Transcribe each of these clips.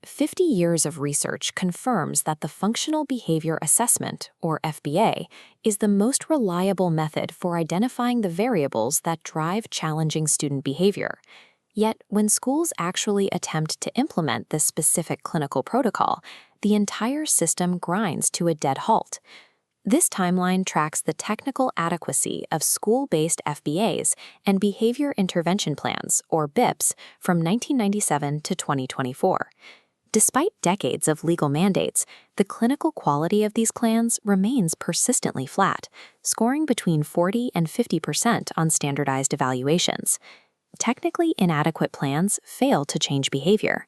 50 years of research confirms that the Functional Behavior Assessment, or FBA, is the most reliable method for identifying the variables that drive challenging student behavior. Yet, when schools actually attempt to implement this specific clinical protocol, the entire system grinds to a dead halt. This timeline tracks the technical adequacy of school-based FBAs and behavior intervention plans, or BIPs, from 1997 to 2024. Despite decades of legal mandates, the clinical quality of these plans remains persistently flat, scoring between 40 and 50% on standardized evaluations. Technically inadequate plans fail to change behavior.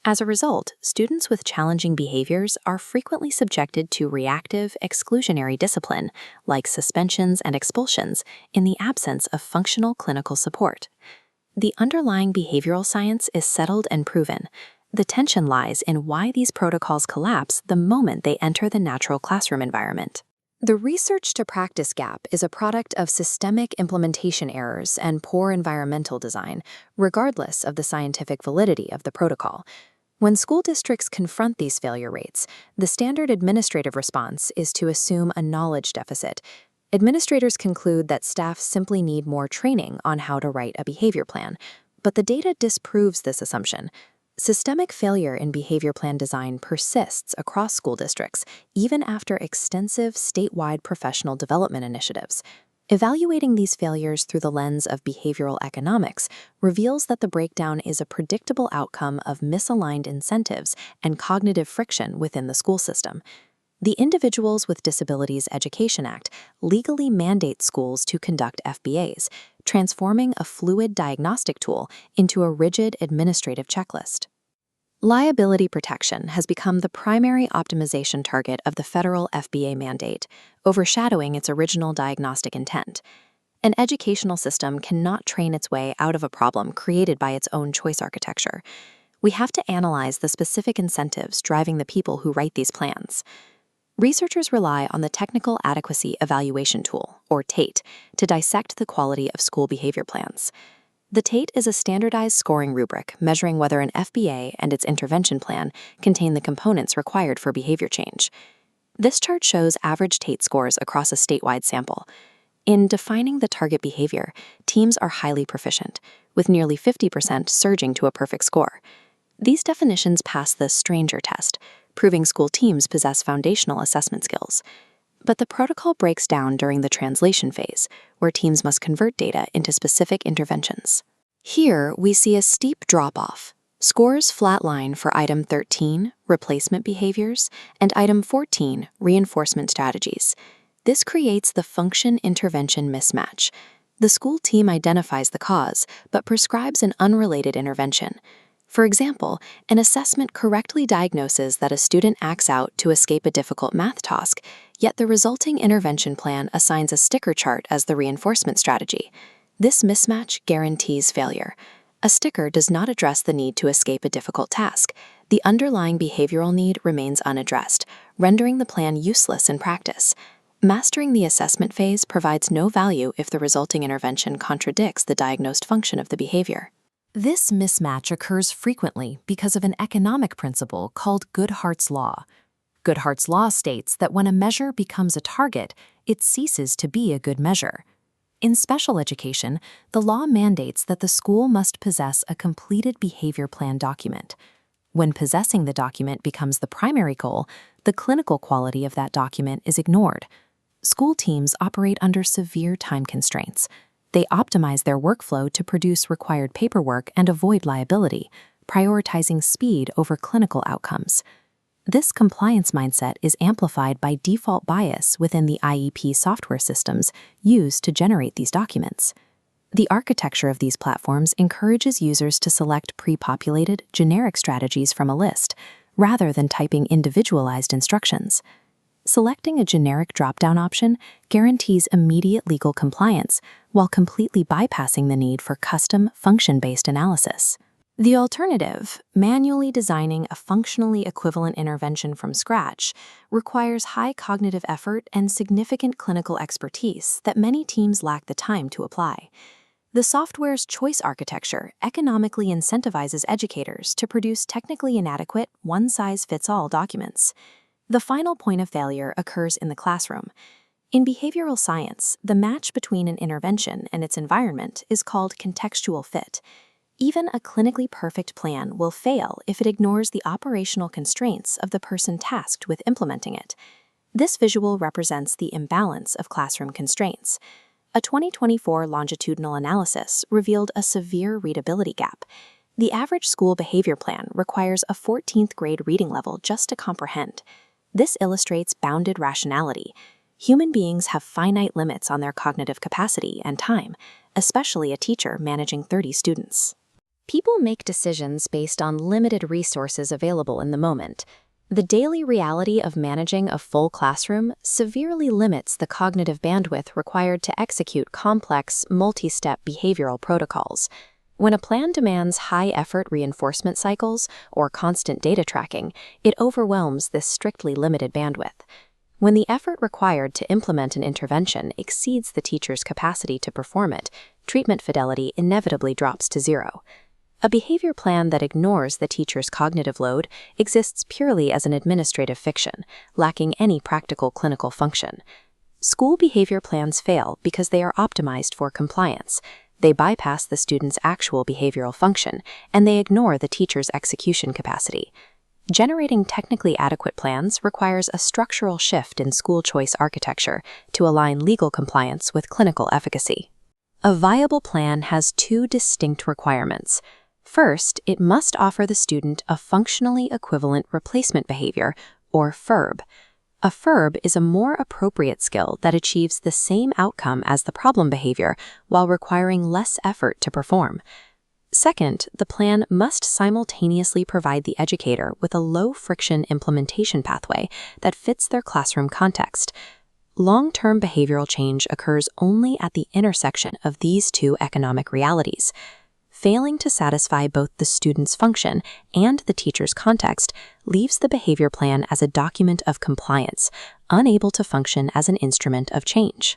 As a result, students with challenging behaviors are frequently subjected to reactive, exclusionary discipline, like suspensions and expulsions, in the absence of functional clinical support. The underlying behavioral science is settled and proven. The tension lies in why these protocols collapse the moment they enter the natural classroom environment. The research-to-practice gap is a product of systemic implementation errors and poor environmental design, regardless of the scientific validity of the protocol. When school districts confront these failure rates, the standard administrative response is to assume a knowledge deficit. Administrators conclude that staff simply need more training on how to write a behavior plan, but the data disproves this assumption. Systemic failure in behavior plan design persists across school districts, even after extensive statewide professional development initiatives. Evaluating these failures through the lens of behavioral economics reveals that the breakdown is a predictable outcome of misaligned incentives and cognitive friction within the school system. The Individuals with Disabilities Education Act legally mandates schools to conduct FBAs, transforming a fluid diagnostic tool into a rigid administrative checklist. Liability protection has become the primary optimization target of the federal FBA mandate, overshadowing its original diagnostic intent. An educational system cannot train its way out of a problem created by its own choice architecture. We have to analyze the specific incentives driving the people who write these plans. Researchers rely on the Technical Adequacy Evaluation Tool, or TATE, to dissect the quality of school behavior plans. The TATE is a standardized scoring rubric measuring whether an FBA and its intervention plan contain the components required for behavior change. This chart shows average TATE scores across a statewide sample. In defining the target behavior, teams are highly proficient, with nearly 50% surging to a perfect score. These definitions pass the stranger test, proving school teams possess foundational assessment skills. But the protocol breaks down during the translation phase, where teams must convert data into specific interventions. Here, we see a steep drop-off. Scores flatline for item 13, replacement behaviors, and item 14, reinforcement strategies. This creates the function-intervention mismatch. The school team identifies the cause, but prescribes an unrelated intervention. For example, an assessment correctly diagnoses that a student acts out to escape a difficult math task, yet the resulting intervention plan assigns a sticker chart as the reinforcement strategy. This mismatch guarantees failure. A sticker does not address the need to escape a difficult task. The underlying behavioral need remains unaddressed, rendering the plan useless in practice. Mastering the assessment phase provides no value if the resulting intervention contradicts the diagnosed function of the behavior. This mismatch occurs frequently because of an economic principle called Goodhart's Law. Goodhart's Law states that when a measure becomes a target, it ceases to be a good measure. In special education, the law mandates that the school must possess a completed behavior plan document. When possessing the document becomes the primary goal, the clinical quality of that document is ignored. School teams operate under severe time constraints. They optimize their workflow to produce required paperwork and avoid liability, prioritizing speed over clinical outcomes. This compliance mindset is amplified by default bias within the IEP software systems used to generate these documents. The architecture of these platforms encourages users to select pre-populated, generic strategies from a list, rather than typing individualized instructions. Selecting a generic drop-down option guarantees immediate legal compliance while completely bypassing the need for custom, function-based analysis. The alternative, manually designing a functionally equivalent intervention from scratch, requires high cognitive effort and significant clinical expertise that many teams lack the time to apply. The software's choice architecture economically incentivizes educators to produce technically inadequate, one-size-fits-all documents. The final point of failure occurs in the classroom. In behavioral science, the match between an intervention and its environment is called contextual fit. Even a clinically perfect plan will fail if it ignores the operational constraints of the person tasked with implementing it. This visual represents the imbalance of classroom constraints. A 2024 longitudinal analysis revealed a severe readability gap. The average school behavior plan requires a 14th grade reading level just to comprehend. This illustrates bounded rationality. Human beings have finite limits on their cognitive capacity and time, especially a teacher managing 30 students. People make decisions based on limited resources available in the moment. The daily reality of managing a full classroom severely limits the cognitive bandwidth required to execute complex, multi-step behavioral protocols. When a plan demands high-effort reinforcement cycles or constant data tracking, it overwhelms this strictly limited bandwidth. When the effort required to implement an intervention exceeds the teacher's capacity to perform it, treatment fidelity inevitably drops to zero. A behavior plan that ignores the teacher's cognitive load exists purely as an administrative fiction, lacking any practical clinical function. School behavior plans fail because they are optimized for compliance. They bypass the student's actual behavioral function, and they ignore the teacher's execution capacity. Generating technically adequate plans requires a structural shift in school choice architecture to align legal compliance with clinical efficacy. A viable plan has two distinct requirements. First, it must offer the student a functionally equivalent replacement behavior, or FERB. A FERB is a more appropriate skill that achieves the same outcome as the problem behavior while requiring less effort to perform. Second, the plan must simultaneously provide the educator with a low-friction implementation pathway that fits their classroom context. Long-term behavioral change occurs only at the intersection of these two economic realities. Failing to satisfy both the student's function and the teacher's context leaves the behavior plan as a document of compliance, unable to function as an instrument of change.